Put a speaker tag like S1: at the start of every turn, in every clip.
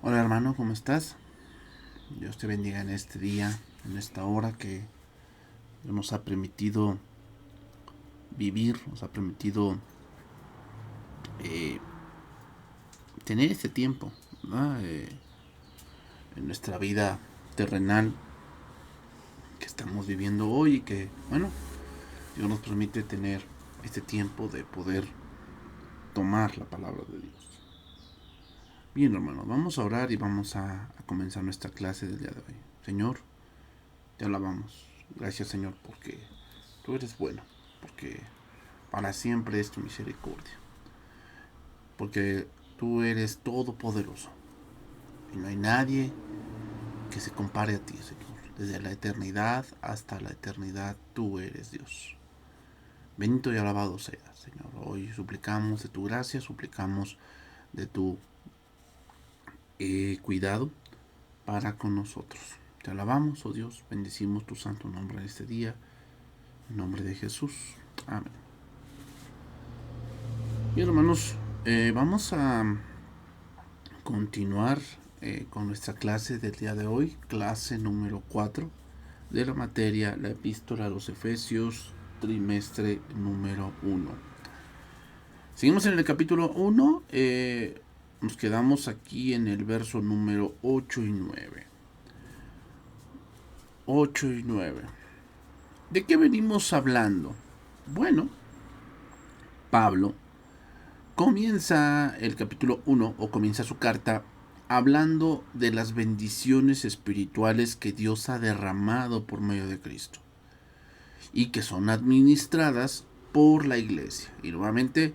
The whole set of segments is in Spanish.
S1: Hola hermano, ¿cómo estás? Dios te bendiga en este día, en esta hora que Dios nos ha permitido vivir, nos ha permitido eh, tener este tiempo, ¿no? En nuestra vida terrenal que estamos viviendo hoy y que, bueno, Dios nos permite tener este tiempo de poder tomar la palabra de Dios. Bien hermano, vamos a orar y vamos a comenzar nuestra clase del día de hoy. Señor, te alabamos. Gracias Señor porque tú eres bueno, porque para siempre es tu misericordia, porque tú eres todopoderoso y no hay nadie que se compare a ti, Señor. Desde la eternidad hasta la eternidad tú eres Dios. Bendito y alabado seas, Señor. Hoy suplicamos de tu gracia, suplicamos de tu cuidado para con nosotros. Te alabamos, oh Dios, bendecimos tu santo nombre en este día, en nombre de Jesús. Amén. Bien, hermanos, vamos a continuar con nuestra clase del día de hoy, clase número 4 de la materia La Epístola a los Efesios, trimestre número 1. Seguimos en el capítulo 1, nos quedamos aquí en el verso número 8 y 9. 8 y 9. ¿De qué venimos hablando? Bueno, Pablo comienza el capítulo 1 o comienza su carta hablando de las bendiciones espirituales que Dios ha derramado por medio de Cristo y que son administradas por la iglesia. Y nuevamente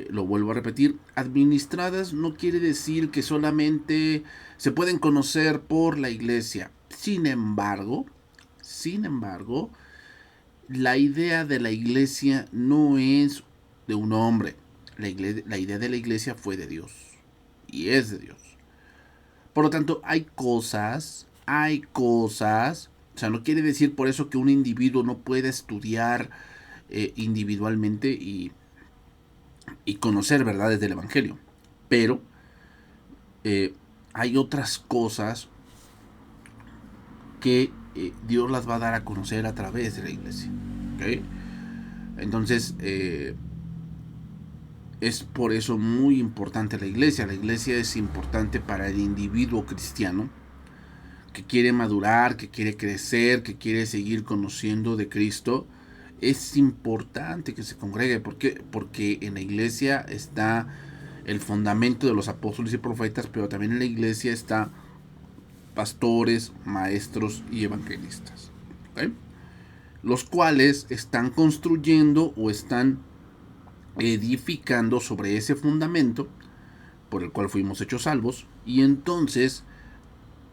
S1: lo vuelvo a repetir, administradas no quiere decir que solamente se pueden conocer por la iglesia. Sin embargo, la idea de la iglesia no es de un hombre. La idea de la iglesia fue de Dios y es de Dios. Por lo tanto, hay cosas, o sea, no quiere decir por eso que un individuo no pueda estudiar individualmente y conocer verdades del Evangelio. Pero hay otras cosas que Dios las va a dar a conocer a través de la iglesia. ¿Okay? Entonces, es por eso muy importante la iglesia. La iglesia es importante para el individuo cristiano que quiere madurar, que quiere crecer, que quiere seguir conociendo de Cristo. Es importante que se congregue. ¿Por qué? Porque en la iglesia está el fundamento de los apóstoles y profetas, pero también en la iglesia está pastores, maestros y evangelistas. ¿Okay? Los cuales están construyendo o están edificando sobre ese fundamento por el cual fuimos hechos salvos, y entonces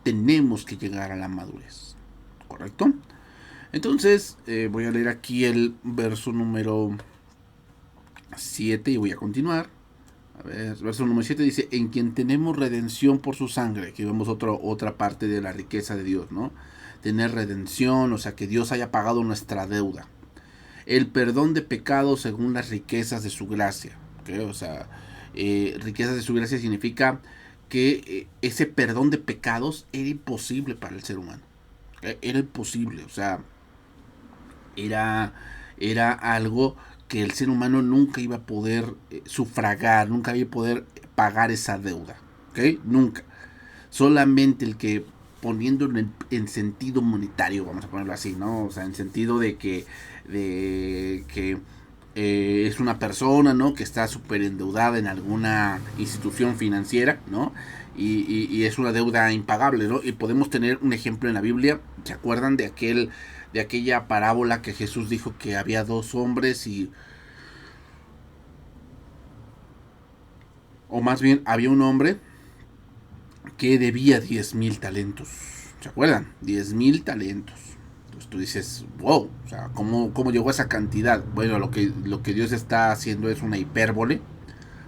S1: tenemos que llegar a la madurez. ¿Correcto? Entonces voy a leer aquí el verso número 7 y voy a continuar. A ver, verso número 7 dice, en quien tenemos redención por su sangre. Aquí vemos otra parte de la riqueza de Dios, ¿no? Tener redención, o sea, que Dios haya pagado nuestra deuda. El perdón de pecados según las riquezas de su gracia. ¿Okay? O sea, riquezas de su gracia significa que ese perdón de pecados era imposible para el ser humano. Era imposible, o sea, era algo que el ser humano nunca iba a poder sufragar, nunca iba a poder pagar esa deuda. ¿Okay? Nunca. Solamente el que poniéndolo en sentido monetario, vamos a ponerlo así, ¿no? O sea, en sentido de que es una persona, ¿no? Que está súper endeudada en alguna institución financiera, ¿no? y es una deuda impagable, ¿no? Y podemos tener un ejemplo en la Biblia. ¿Se acuerdan de aquella parábola que Jesús dijo que había dos hombres o más bien había un hombre que debía 10,000 talentos? ¿Se acuerdan? 10,000 talentos. Entonces tú dices, wow, o sea, ¿cómo llegó a esa cantidad? Bueno, lo que Dios está haciendo es una hipérbole.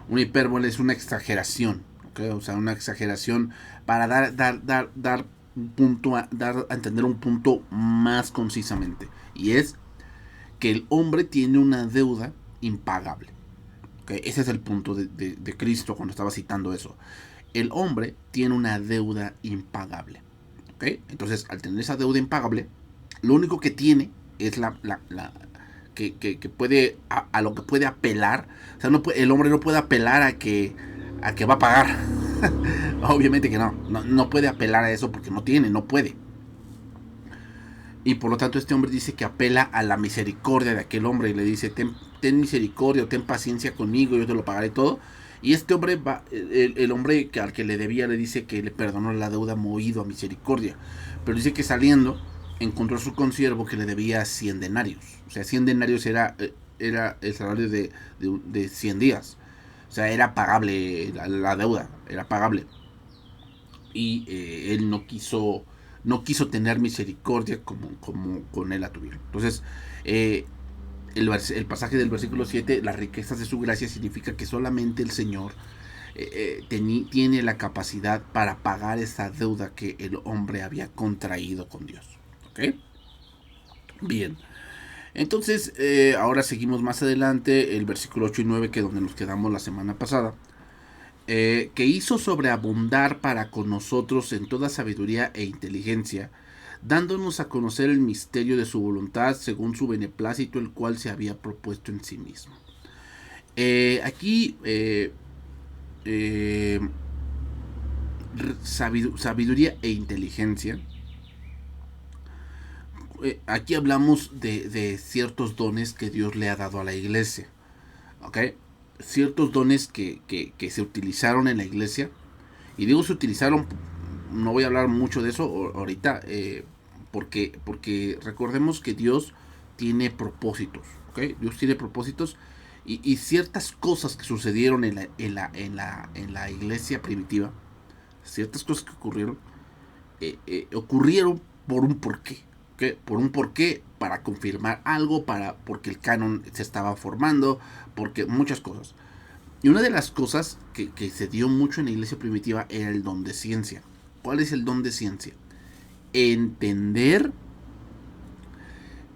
S1: Una hipérbole es una exageración, ¿okay? O sea, una exageración para dar un punto, dar a entender un punto más concisamente. Y es que el hombre tiene una deuda impagable. ¿Okay? Ese es el punto de Cristo cuando estaba citando eso. El hombre tiene una deuda impagable. ¿Okay? Entonces, al tener esa deuda impagable, lo único que tiene es que puede a lo que puede apelar. O sea, el hombre no puede apelar a que va a pagar. Obviamente que no puede apelar a eso porque no puede. Y por lo tanto este hombre dice que apela a la misericordia de aquel hombre y le dice, ten misericordia o ten paciencia conmigo, yo te lo pagaré todo. Y este hombre el hombre al que le debía le dice que le perdonó la deuda movido a misericordia. Pero dice que saliendo encontró a su consiervo que le debía 100 denarios. O sea, 100 denarios era el salario de 100 días. O sea, era pagable la deuda, era pagable. Y él no quiso tener misericordia como con él la tuvieron. Entonces, el pasaje del versículo 7, las riquezas de su gracia, significa que solamente el Señor tiene la capacidad para pagar esa deuda que el hombre había contraído con Dios. ¿Ok? Bien. Entonces, ahora seguimos más adelante, el versículo 8 y 9, que es donde nos quedamos la semana pasada. Que hizo sobreabundar para con nosotros en toda sabiduría e inteligencia, dándonos a conocer el misterio de su voluntad según su beneplácito, el cual se había propuesto en sí mismo. Aquí sabiduría e inteligencia. Aquí hablamos de ciertos dones que Dios le ha dado a la iglesia. ¿Ok? Ciertos dones que se utilizaron en la iglesia. Y digo se utilizaron, no voy a hablar mucho de eso ahorita, porque recordemos que Dios tiene propósitos. ¿Okay? Dios tiene propósitos y ciertas cosas que sucedieron en la iglesia primitiva, ciertas cosas que ocurrieron por un porqué. ¿Okay? Por un porqué, para confirmar algo, porque el canon se estaba formando, porque muchas cosas. Y una de las cosas que se dio mucho en la iglesia primitiva era el don de ciencia. ¿Cuál es el don de ciencia? Entender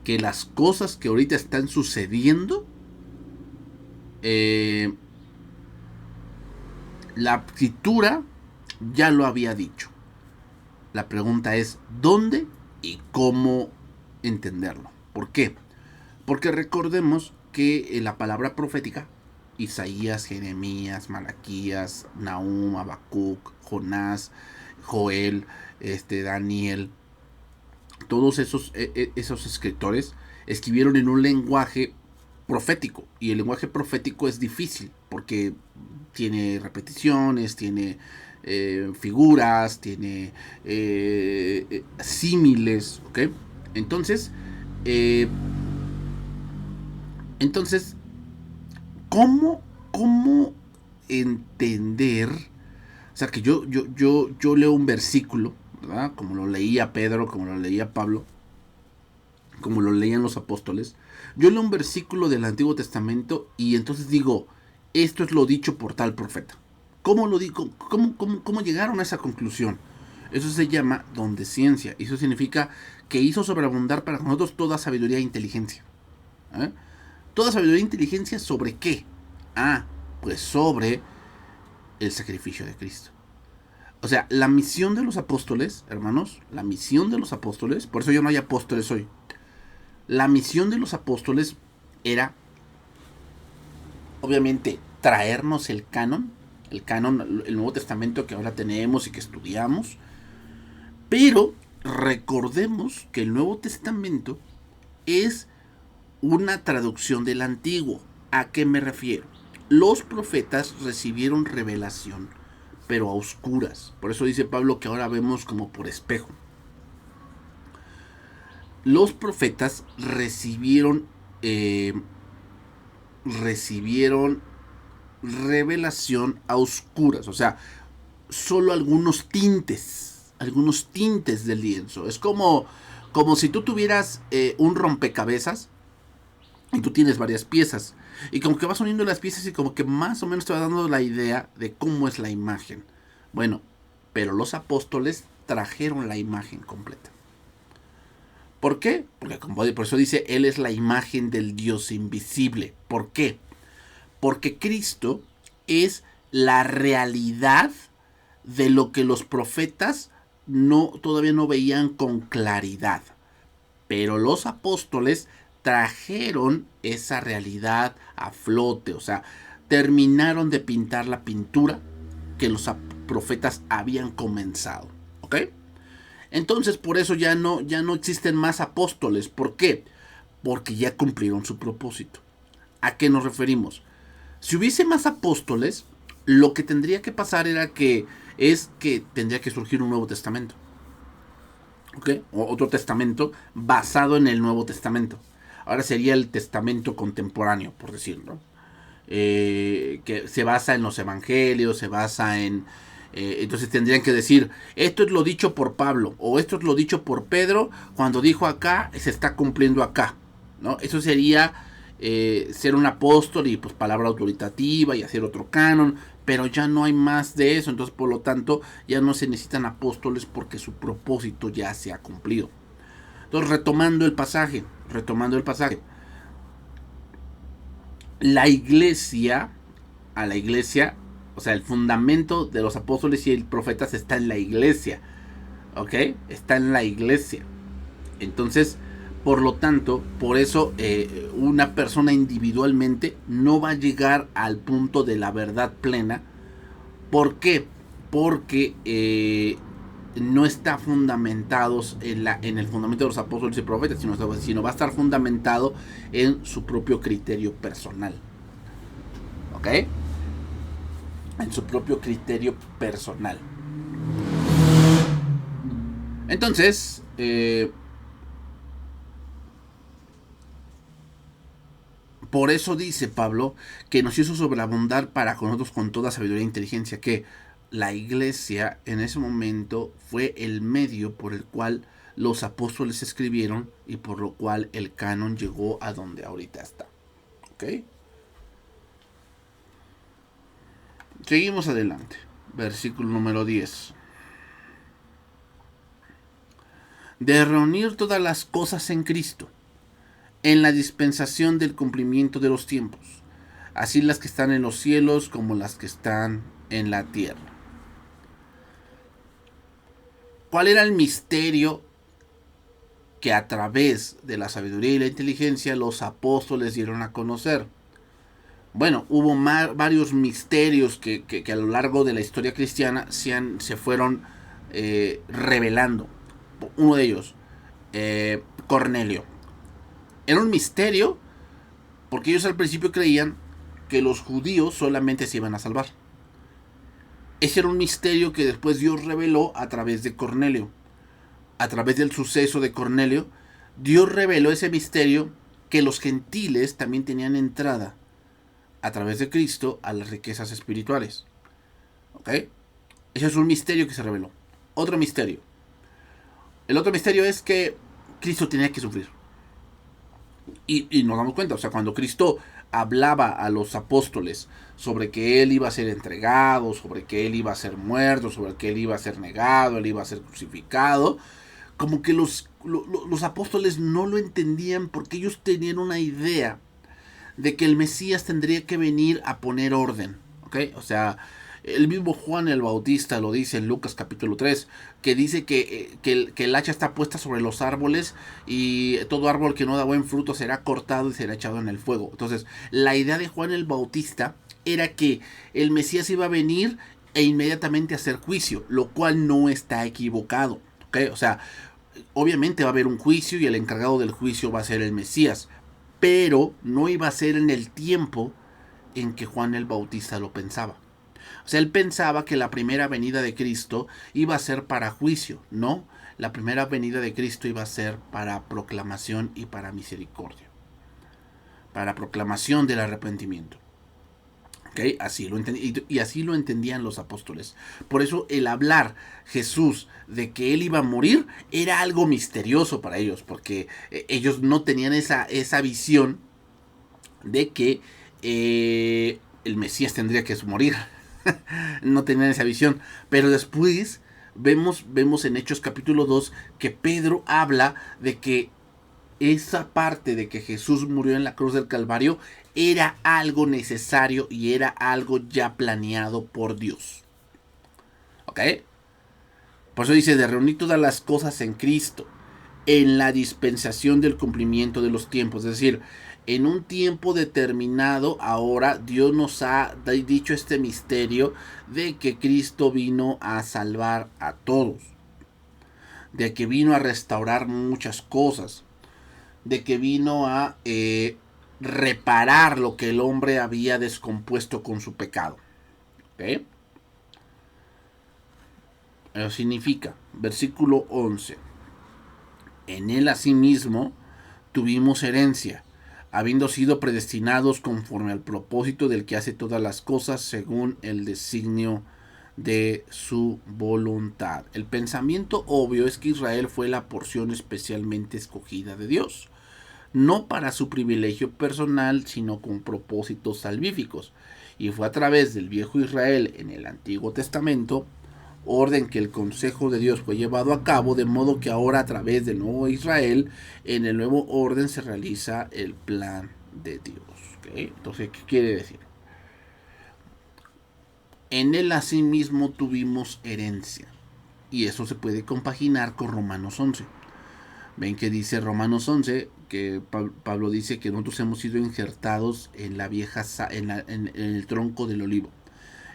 S1: que las cosas que ahorita están sucediendo, la escritura ya lo había dicho. La pregunta es ¿dónde y cómo entenderlo? ¿Por qué? Porque recordemos que la palabra profética, Isaías, Jeremías, Malaquías, Nahum, Habacuc, Jonás, Joel, Daniel, todos esos escritores escribieron en un lenguaje profético. Y el lenguaje profético es difícil porque tiene repeticiones, tiene figuras, tiene símiles, ¿ok? Entonces, ¿cómo entender? O sea, que yo leo un versículo, ¿verdad? Como lo leía Pedro, como lo leía Pablo, como lo leían los apóstoles. Yo leo un versículo del Antiguo Testamento y entonces digo, esto es lo dicho por tal profeta. ¿Cómo lo digo? ¿Cómo llegaron a esa conclusión? Eso se llama don de ciencia. Eso significa que hizo sobreabundar para nosotros toda sabiduría e inteligencia. ¿Eh? Toda sabiduría e inteligencia ¿sobre qué? Pues sobre el sacrificio de Cristo. O sea, la misión de los apóstoles, hermanos, la misión de los apóstoles, por eso ya no hay apóstoles hoy. La misión de los apóstoles era, obviamente, traernos el canon, el Nuevo Testamento que ahora tenemos y que estudiamos, pero recordemos que el Nuevo Testamento es una traducción del Antiguo. ¿A qué me refiero? Los profetas recibieron revelación pero a oscuras. Por eso dice Pablo que ahora vemos como por espejo. Los profetas recibieron revelación a oscuras, o sea, solo algunos tintes del lienzo. Es como si tú tuvieras un rompecabezas y tú tienes varias piezas y como que vas uniendo las piezas y como que más o menos te va dando la idea de cómo es la imagen. Bueno, pero los apóstoles trajeron la imagen completa. ¿Por qué? Porque por eso dice, Él es la imagen del Dios invisible. ¿Por qué? Porque Cristo es la realidad de lo que los profetas todavía no veían con claridad. Pero los apóstoles trajeron esa realidad a flote, o sea, terminaron de pintar la pintura que los profetas habían comenzado. ¿Ok? Entonces por eso ya no existen más apóstoles. ¿Por qué? Porque ya cumplieron su propósito. ¿A qué nos referimos? Si hubiese más apóstoles, lo que tendría que pasar es que tendría que surgir un Nuevo Testamento. ¿Ok? O otro testamento basado en el Nuevo Testamento. Ahora sería el testamento contemporáneo, por decirlo. Que se basa en los evangelios, se basa en... entonces tendrían que decir, esto es lo dicho por Pablo, o esto es lo dicho por Pedro, cuando dijo acá, se está cumpliendo acá, ¿no? Eso sería ser un apóstol y pues palabra autoritativa y hacer otro canon, pero ya no hay más de eso, entonces por lo tanto ya no se necesitan apóstoles porque su propósito ya se ha cumplido. Entonces retomando el pasaje, la iglesia, o sea, el fundamento de los apóstoles y el profetas está en la iglesia, ¿ok? Está en la iglesia. Entonces, por lo tanto, por eso una persona individualmente no va a llegar al punto de la verdad plena. ¿Por qué? Porque no está fundamentados en el fundamento de los apóstoles y profetas, sino va a estar fundamentado en su propio criterio personal. ¿Ok? En su propio criterio personal. Entonces, por eso dice Pablo que nos hizo sobreabundar para con nosotros con toda sabiduría e inteligencia, que la iglesia en ese momento fue el medio por el cual los apóstoles escribieron y por lo cual el canon llegó a donde ahorita está. ¿Ok? Seguimos adelante. Versículo número 10. De reunir todas las cosas en Cristo, en la dispensación del cumplimiento de los tiempos, así las que están en los cielos como las que están en la tierra. ¿Cuál era el misterio que a través de la sabiduría y la inteligencia los apóstoles dieron a conocer? Bueno, hubo varios misterios que a lo largo de la historia cristiana se fueron revelando. Uno de ellos, Cornelio. Era un misterio porque ellos al principio creían que los judíos solamente se iban a salvar. Ese era un misterio que después Dios reveló a través de Cornelio. A través del suceso de Cornelio, Dios reveló ese misterio que los gentiles también tenían entrada a través de Cristo a las riquezas espirituales. ¿Ok? Ese es un misterio que se reveló. Otro misterio. El otro misterio es que Cristo tenía que sufrir. Y nos damos cuenta, o sea, cuando Cristo hablaba a los apóstoles sobre que Él iba a ser entregado, sobre que Él iba a ser muerto, sobre que Él iba a ser negado, Él iba a ser crucificado, como que los apóstoles no lo entendían porque ellos tenían una idea de que el Mesías tendría que venir a poner orden, ¿ok? O sea, el mismo Juan el Bautista lo dice en Lucas capítulo 3, que dice que el hacha está puesta sobre los árboles y todo árbol que no da buen fruto será cortado y será echado en el fuego. Entonces, la idea de Juan el Bautista era que el Mesías iba a venir e inmediatamente hacer juicio, lo cual no está equivocado, ¿ok? O sea, obviamente va a haber un juicio y el encargado del juicio va a ser el Mesías, pero no iba a ser en el tiempo en que Juan el Bautista lo pensaba. O sea, él pensaba que la primera venida de Cristo iba a ser para juicio. No, la primera venida de Cristo iba a ser para proclamación y para misericordia. Para proclamación del arrepentimiento. ¿Okay? Así lo y así lo entendían los apóstoles. Por eso el hablar Jesús de que él iba a morir era algo misterioso para ellos, porque ellos no tenían esa visión de que el Mesías tendría que morir. No tenían esa visión. Pero después vemos en Hechos capítulo 2 que Pedro habla de que esa parte de que Jesús murió en la cruz del Calvario era algo necesario y era algo ya planeado por Dios. ¿Ok? Por eso dice, de reunir todas las cosas en Cristo, en la dispensación del cumplimiento de los tiempos. Es decir, en un tiempo determinado, ahora Dios nos ha dicho este misterio de que Cristo vino a salvar a todos. De que vino a restaurar muchas cosas. De que vino a reparar lo que el hombre había descompuesto con su pecado. ¿Okay? Eso significa, versículo 11. En él asimismo tuvimos herencia, habiendo sido predestinados conforme al propósito del que hace todas las cosas según el designio de su voluntad. El pensamiento obvio es que Israel fue la porción especialmente escogida de Dios, no para su privilegio personal, sino con propósitos salvíficos. Y fue a través del viejo Israel en el Antiguo Testamento, orden que el consejo de Dios fue llevado a cabo, de modo que ahora a través del nuevo Israel, en el nuevo orden se realiza el plan de Dios. ¿Okay? Entonces, ¿qué quiere decir? En él asimismo tuvimos herencia. Y eso se puede compaginar con Romanos 11. Ven que dice Romanos 11, que Pablo dice que nosotros hemos sido injertados en la vieja, en el tronco del olivo,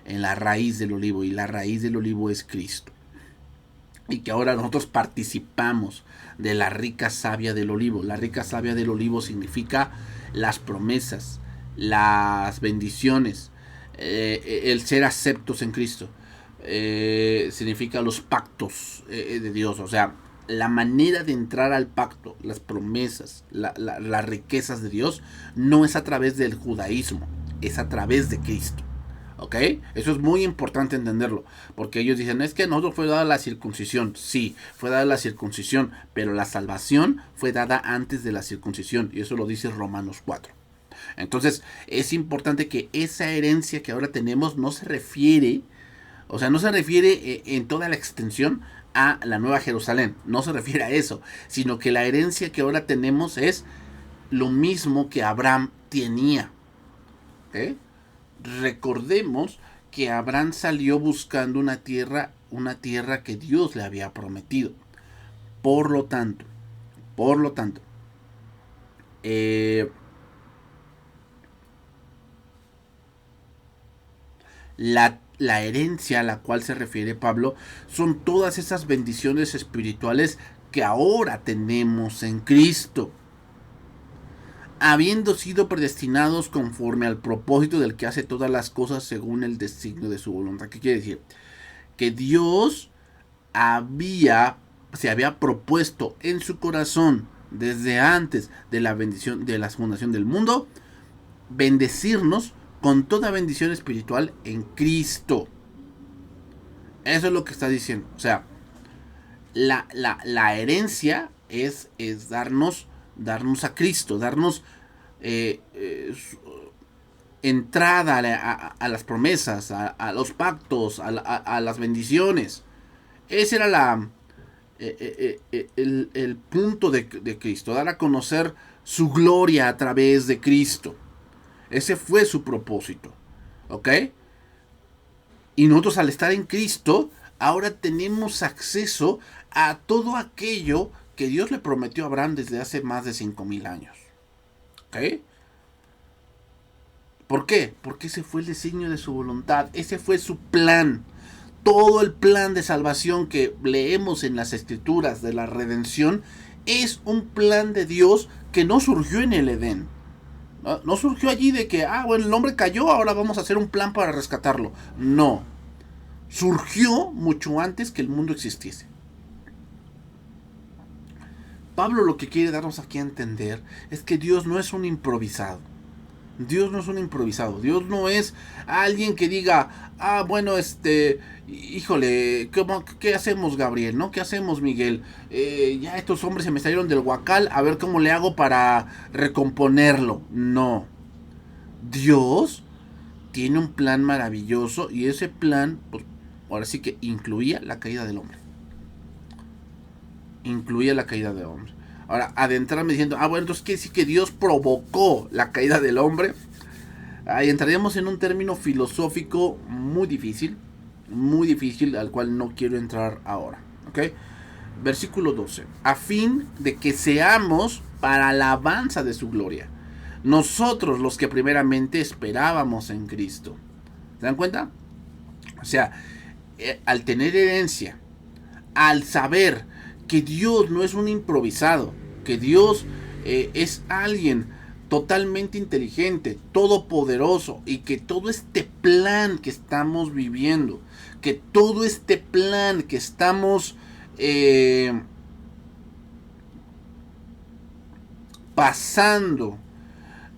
S1: en la raíz del olivo, y la raíz del olivo es Cristo. Y que ahora nosotros participamos de la rica savia del olivo. La rica savia del olivo significa las promesas, las bendiciones, el ser aceptos en Cristo. Significa los pactos de Dios. O sea, la manera de entrar al pacto, las promesas, las riquezas de Dios, no es a través del judaísmo, es a través de Cristo. ¿Ok? Eso es muy importante entenderlo, porque ellos dicen, es que a nosotros fue dada la circuncisión. Sí, fue dada la circuncisión, pero la salvación fue dada antes de la circuncisión, y eso lo dice Romanos 4. Entonces, es importante que esa herencia que ahora tenemos no se refiere, o sea, no se refiere en toda la extensión a la Nueva Jerusalén, no se refiere a eso, sino que la herencia que ahora tenemos es lo mismo que Abraham tenía. ¿Ok? Recordemos que Abraham salió buscando una tierra que Dios le había prometido. Por lo tanto, la herencia a la cual se refiere Pablo son todas esas bendiciones espirituales que ahora tenemos en Cristo, habiendo sido predestinados conforme al propósito del que hace todas las cosas según el designio de su voluntad. ¿Qué quiere decir? Que Dios se había propuesto en su corazón desde antes de la bendición de la fundación del mundo, bendecirnos con toda bendición espiritual en Cristo. Eso es lo que está diciendo. O sea, la herencia es darnos a Cristo, darnos entrada a las promesas, a los pactos, a las bendiciones. Ese era el punto de Cristo, dar a conocer su gloria a través de Cristo. Ese fue su propósito. ¿Ok? Y nosotros, al estar en Cristo, ahora tenemos acceso a todo aquello que Dios le prometió a Abraham desde hace más de 5,000 años. ¿Ok? ¿Por qué? Porque ese fue el designio de su voluntad. Ese fue su plan. Todo el plan de salvación que leemos en las Escrituras de la redención es un plan de Dios que no surgió en el Edén. No surgió allí de que, bueno, el hombre cayó, ahora vamos a hacer un plan para rescatarlo. No. Surgió mucho antes que el mundo existiese. Pablo lo que quiere darnos aquí a entender es que Dios no es un improvisado. Dios no es un improvisado. Dios no es alguien que diga, bueno, híjole, ¿qué hacemos, Gabriel? ¿No? ¿Qué hacemos, Miguel? Ya estos hombres se me salieron del huacal, a ver cómo le hago para recomponerlo. No. Dios tiene un plan maravilloso y ese plan, pues, ahora sí que incluía la caída del hombre. Incluía la caída del hombre. Ahora, adentrarme diciendo, bueno, entonces quiere decir que Dios provocó la caída del hombre. Ahí entraríamos en un término filosófico muy difícil, al cual no quiero entrar ahora. ¿Ok? Versículo 12. A fin de que seamos para alabanza de su gloria. Nosotros los que primeramente esperábamos en Cristo. ¿Se dan cuenta? O sea, al tener herencia, al saber que Dios no es un improvisado, que Dios es alguien totalmente inteligente, todopoderoso, y que todo este plan que estamos viviendo, que todo este plan que estamos pasando,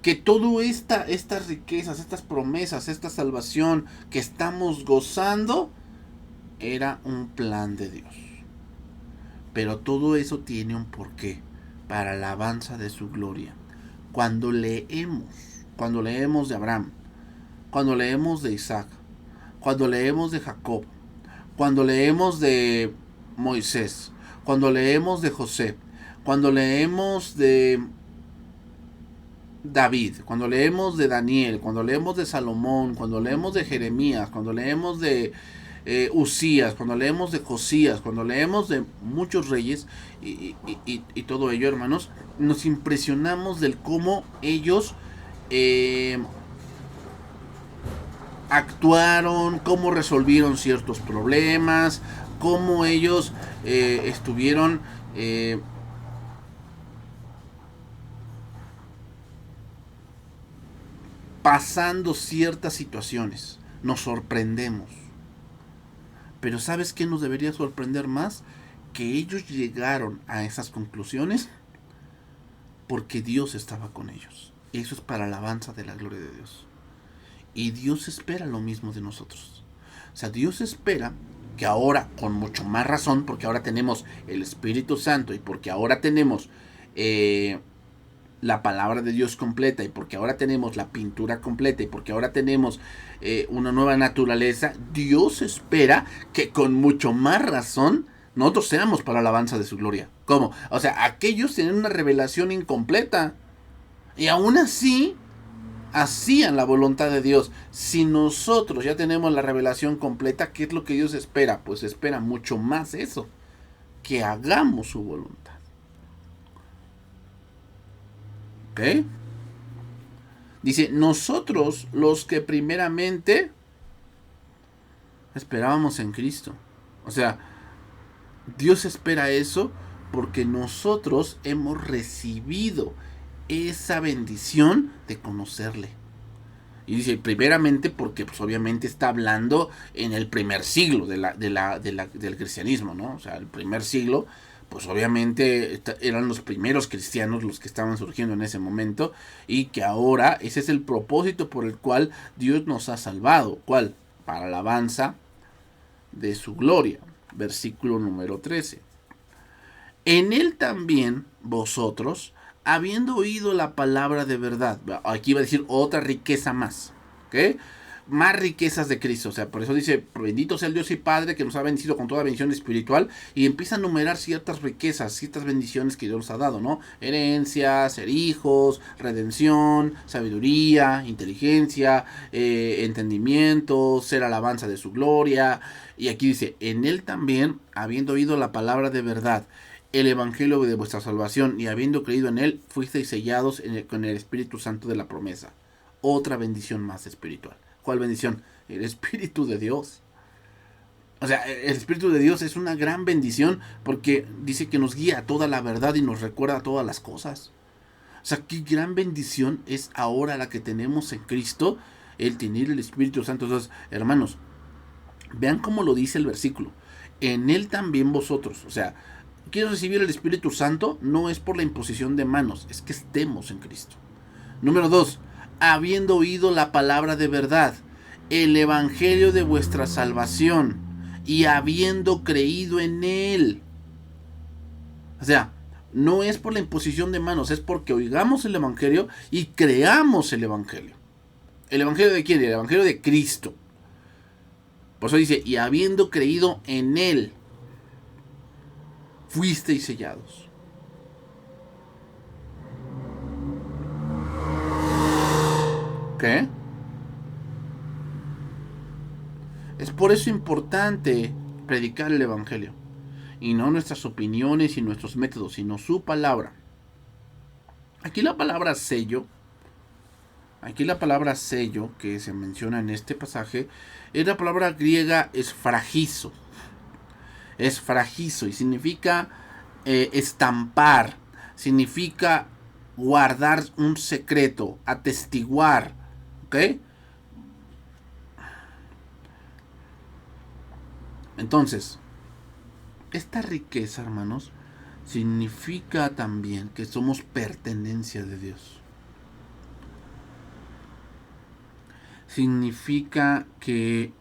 S1: que todas estas riquezas, estas promesas, esta salvación que estamos gozando, era un plan de Dios. Pero todo eso tiene un porqué, para la alabanza de su gloria. Cuando leemos de Abraham, cuando leemos de Isaac, cuando leemos de Jacob, cuando leemos de Moisés, cuando leemos de José, cuando leemos de David, cuando leemos de Daniel, cuando leemos de Salomón, cuando leemos de Jeremías, cuando leemos de Usías, cuando leemos de Josías, cuando leemos de muchos reyes y todo ello, hermanos, nos impresionamos del cómo ellos actuaron, cómo resolvieron ciertos problemas, cómo ellos estuvieron pasando ciertas situaciones. Nos sorprendemos. Pero ¿sabes qué nos debería sorprender más? Que ellos llegaron a esas conclusiones porque Dios estaba con ellos. Eso es para la alabanza de la gloria de Dios. Y Dios espera lo mismo de nosotros. O sea, Dios espera que ahora, con mucho más razón, porque ahora tenemos el Espíritu Santo y porque ahora tenemos la palabra de Dios completa y porque ahora tenemos la pintura completa y porque ahora tenemos una nueva naturaleza, Dios espera que con mucho más razón nosotros seamos para la alabanza de su gloria. ¿Cómo? O sea, aquellos tienen una revelación incompleta y aún así hacían la voluntad de Dios. Si nosotros ya tenemos la revelación completa, ¿qué es lo que Dios espera? Pues espera mucho más eso, que hagamos su voluntad. ¿Ok? Dice, nosotros los que primeramente esperábamos en Cristo. O sea, Dios espera eso porque nosotros hemos recibido esa bendición de conocerle. Y dice, primeramente porque pues obviamente está hablando en el primer siglo del cristianismo, ¿no? O sea, el primer siglo, pues obviamente eran los primeros cristianos los que estaban surgiendo en ese momento y que ahora ese es el propósito por el cual Dios nos ha salvado. ¿Cuál? Para la alabanza de su gloria. Versículo número 13. En él también vosotros, habiendo oído la palabra de verdad, aquí va a decir otra riqueza más, ¿ok? Más riquezas de Cristo, o sea, por eso dice, bendito sea el Dios y Padre que nos ha bendecido con toda bendición espiritual, y empieza a enumerar ciertas riquezas, ciertas bendiciones que Dios nos ha dado, ¿no? Herencia, ser hijos, redención, sabiduría, inteligencia, entendimiento, ser alabanza de su gloria, y aquí dice, en él también, habiendo oído la palabra de verdad, el evangelio de vuestra salvación, y habiendo creído en él, fuisteis sellados con el Espíritu Santo de la promesa. Otra bendición más espiritual. ¿Cuál bendición? El Espíritu de Dios. O sea, el Espíritu de Dios es una gran bendición porque dice que nos guía a toda la verdad y nos recuerda todas las cosas. O sea, qué gran bendición es ahora la que tenemos en Cristo, el tener el Espíritu Santo. Entonces, hermanos, vean cómo lo dice el versículo. En él también vosotros. O sea, quiero recibir el Espíritu Santo, no es por la imposición de manos, es que estemos en Cristo. Número 2. Habiendo oído la palabra de verdad, el evangelio de vuestra salvación, y habiendo creído en él. O sea, no es por la imposición de manos, es porque oigamos el evangelio y creamos el evangelio. ¿El evangelio de quién? El evangelio de Cristo. Por eso dice, y habiendo creído en él, fuisteis sellados. ¿Qué? Es por eso importante predicar el evangelio. Y no nuestras opiniones y nuestros métodos, sino su palabra. Aquí la palabra sello, que se menciona en este pasaje, es la palabra griega esfragizo. Esfragizo y significa estampar, significa guardar un secreto, atestiguar, ¿ok? Entonces, esta riqueza, hermanos, significa también que somos pertenencia de Dios. Significa que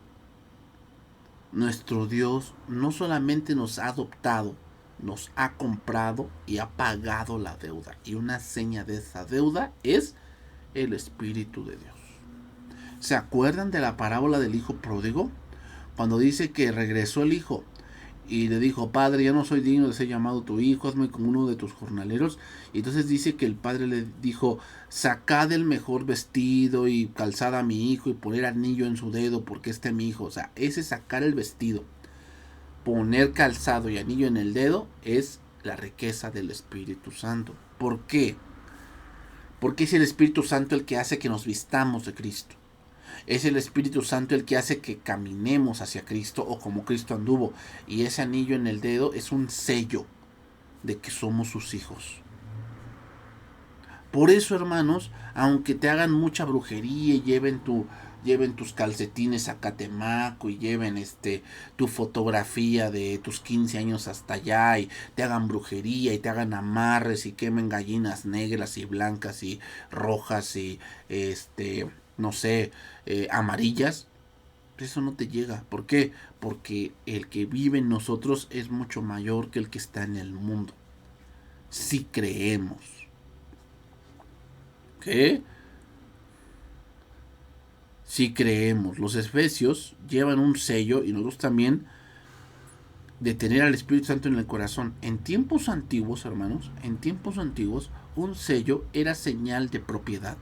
S1: nuestro Dios no solamente nos ha adoptado, nos ha comprado y ha pagado la deuda. Y una seña de esa deuda es el Espíritu de Dios. ¿Se acuerdan de la parábola del hijo pródigo? Cuando dice que regresó el hijo y le dijo, padre, ya no soy digno de ser llamado tu hijo, hazme como uno de tus jornaleros. Y entonces dice que el padre le dijo, sacad el mejor vestido y calzad a mi hijo y poner anillo en su dedo porque este es mi hijo. O sea, ese sacar el vestido, poner calzado y anillo en el dedo es la riqueza del Espíritu Santo. ¿Por qué? Porque es el Espíritu Santo el que hace que nos vistamos de Cristo. Es el Espíritu Santo el que hace que caminemos hacia Cristo o como Cristo anduvo. Y ese anillo en el dedo es un sello de que somos sus hijos. Por eso, hermanos, aunque te hagan mucha brujería y lleven tus calcetines a Catemaco y lleven tu fotografía de tus 15 años hasta allá y te hagan brujería y te hagan amarres y quemen gallinas negras y blancas y rojas y no sé, amarillas, eso no te llega. ¿Por qué? Porque el que vive en nosotros es mucho mayor que el que está en el mundo. Si creemos. ¿Qué? Si creemos. Los efesios llevan un sello y nosotros también de tener al Espíritu Santo en el corazón. En tiempos antiguos, hermanos, un sello era señal de propiedad.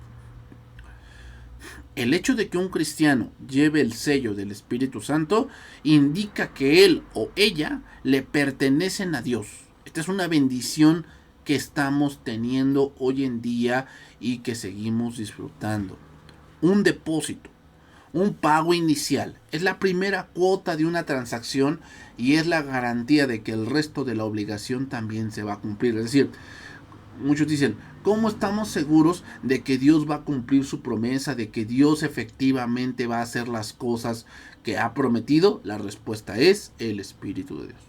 S1: El hecho de que un cristiano lleve el sello del Espíritu Santo indica que él o ella le pertenecen a Dios. Esta es una bendición que estamos teniendo hoy en día y que seguimos disfrutando. Un depósito, un pago inicial, es la primera cuota de una transacción y es la garantía de que el resto de la obligación también se va a cumplir. Es decir, muchos dicen, ¿cómo estamos seguros de que Dios va a cumplir su promesa, de que Dios efectivamente va a hacer las cosas que ha prometido? La respuesta es el Espíritu de Dios.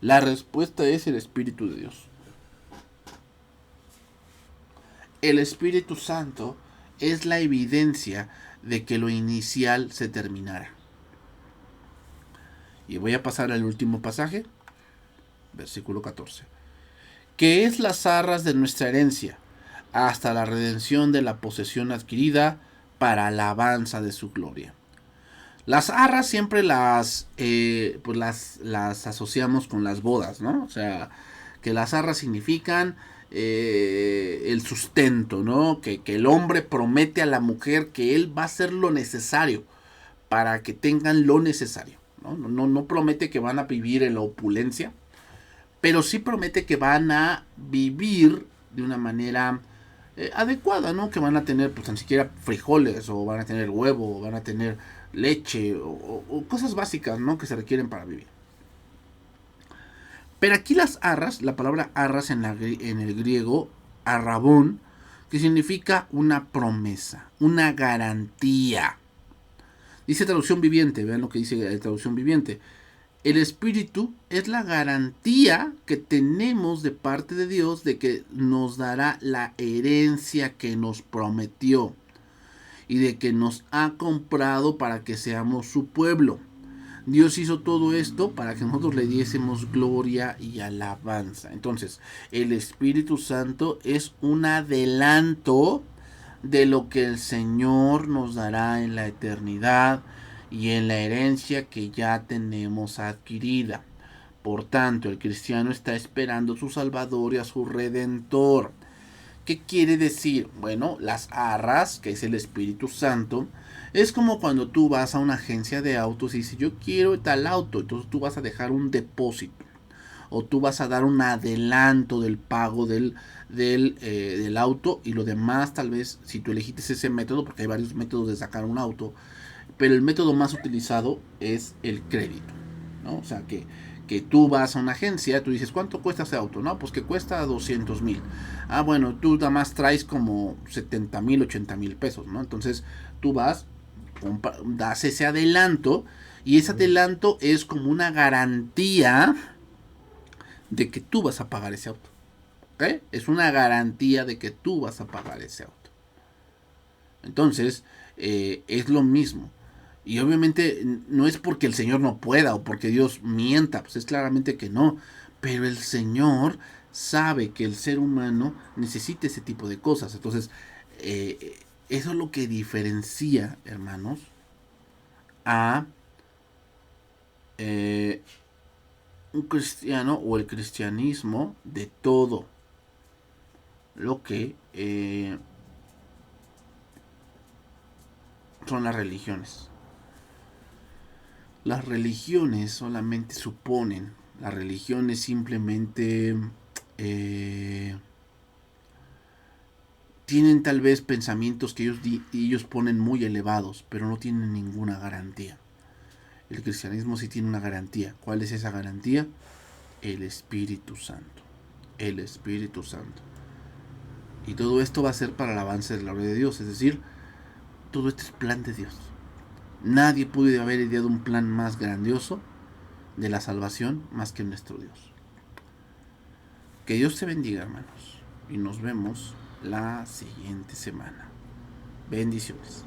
S1: La respuesta es el Espíritu de Dios. El Espíritu Santo es la evidencia de que lo inicial se terminara. Y voy a pasar al último pasaje, versículo 14. Que es las arras de nuestra herencia, hasta la redención de la posesión adquirida para alabanza de su gloria. Las arras siempre las asociamos con las bodas, ¿no? O sea, que las arras significan el sustento, ¿no? Que el hombre promete a la mujer que él va a hacer lo necesario para que tengan lo necesario, ¿no? No promete que van a vivir en la opulencia, pero sí promete que van a vivir de una manera adecuada, ¿no? Que van a tener, pues, ni siquiera frijoles, o van a tener huevo, o van a tener leche, o cosas básicas, ¿no? Que se requieren para vivir. Pero aquí las arras, la palabra arras en el griego, arrabón, que significa una promesa, una garantía. Dice traducción viviente, vean lo que dice la traducción viviente. El Espíritu es la garantía que tenemos de parte de Dios de que nos dará la herencia que nos prometió y de que nos ha comprado para que seamos su pueblo. Dios hizo todo esto para que nosotros le diésemos gloria y alabanza. Entonces, el Espíritu Santo es un adelanto de lo que el Señor nos dará en la eternidad y en la herencia que ya tenemos adquirida. Por tanto, el cristiano está esperando a su Salvador y a su Redentor. ¿Qué quiere decir? Bueno, las arras, que es el Espíritu Santo, es como cuando tú vas a una agencia de autos y dices, yo quiero tal auto, entonces tú vas a dejar un depósito o tú vas a dar un adelanto del pago del auto, y lo demás tal vez, si tú elegiste ese método, porque hay varios métodos de sacar un auto, pero el método más utilizado es el crédito, ¿no? O sea, que tú vas a una agencia, tú dices, ¿cuánto cuesta ese auto? No, pues que cuesta 200,000. Ah, bueno, tú nada más traes como 70,000, 80,000 pesos, ¿no? Entonces tú vas, das ese adelanto, y ese adelanto es como una garantía de que tú vas a pagar ese auto. ¿Ok? Es una garantía de que tú vas a pagar ese auto. Entonces, es lo mismo. Y obviamente no es porque el Señor no pueda o porque Dios mienta, pues es claramente que no. Pero el Señor sabe que el ser humano necesita ese tipo de cosas. Entonces, eso es lo que diferencia, hermanos, a un cristiano o el cristianismo de todo lo que son las religiones. Las religiones solamente suponen, las religiones simplemente tienen tal vez pensamientos que ellos ponen muy elevados, pero no tienen ninguna garantía. El cristianismo sí tiene una garantía. ¿Cuál es esa garantía? El Espíritu Santo. El Espíritu Santo. Y todo esto va a ser para el avance de la gloria de Dios. Es decir, todo esto es plan de Dios. Nadie pudo haber ideado un plan más grandioso de la salvación más que nuestro Dios. Que Dios te bendiga, hermanos. Y nos vemos la siguiente semana. Bendiciones.